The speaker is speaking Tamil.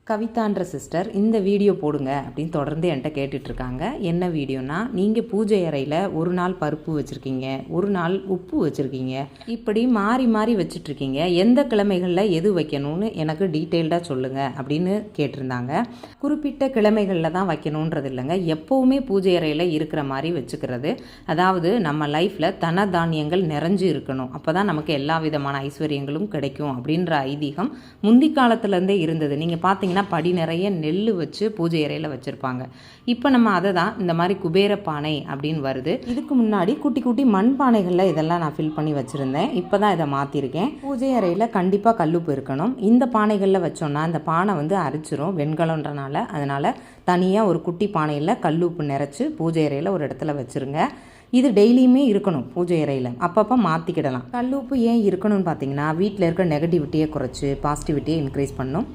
கவிதான்ற சிஸ்டர் இந்த வீடியோ போடுங்க அப்படின்னு தொடர்ந்து என்கிட்ட கேட்டுட்ருக்காங்க. என்ன வீடியோனா, நீங்கள் பூஜை அறையில் ஒரு நாள் பருப்பு வச்சுருக்கீங்க, ஒரு நாள் உப்பு வச்சுருக்கீங்க, இப்படி மாறி மாறி வச்சுட்ருக்கீங்க. எந்த கிழமைகளில் எது வைக்கணும்னு எனக்கு டீட்டெயில்டாக சொல்லுங்கள் அப்படின்னு கேட்டிருந்தாங்க. குறிப்பிட்ட கிழமைகளில் தான் வைக்கணுன்றது இல்லைங்க, எப்போவுமே பூஜை அறையில் இருக்கிற மாதிரி வச்சுக்கிறது. அதாவது நம்ம லைஃப்பில் தனதானியங்கள் நிறைஞ்சு இருக்கணும், அப்போ தான் நமக்கு எல்லா விதமான ஐஸ்வர்யங்களும் கிடைக்கும் அப்படின்ற ஐதீகம் முந்தி காலத்துலேருந்தே இருந்தது. நீங்கள் பார்த்தீங்கன்னா படி நிறைய நெல் வச்சு பூஜை அறையில் வச்சுருப்பாங்க. இப்போ நம்ம அதை தான் இந்த மாதிரி குபேர பானை அப்படின்னு வருது. இதுக்கு முன்னாடி குட்டி குட்டி மண் பானைகளில் இதெல்லாம் நான் ஃபில் பண்ணி வச்சுருந்தேன். இப்போ தான் இதை மாற்றிருக்கேன். பூஜை அறையில் கண்டிப்பாக கல்லுப்பு இருக்கணும். இந்த பானைகளில் வச்சோன்னா அந்த பானை வந்து அரிச்சிரும், வெண்கலன்றனால. அதனால் தனியாக ஒரு குட்டி பானையில் கல்லுப்பு நிறைச்சி பூஜை அறையில் ஒரு இடத்துல வச்சுருங்க. இது டெய்லியுமே இருக்கணும் பூஜை அறையில், அப்பப்போ மாற்றிக்கிடலாம். கல்லுப்பு ஏன் இருக்கணும்னு பார்த்தீங்கன்னா, வீட்டில் இருக்க நெகட்டிவிட்டியை குறைச்சி பாசிட்டிவிட்டியை இன்க்ரீஸ் பண்ணும்.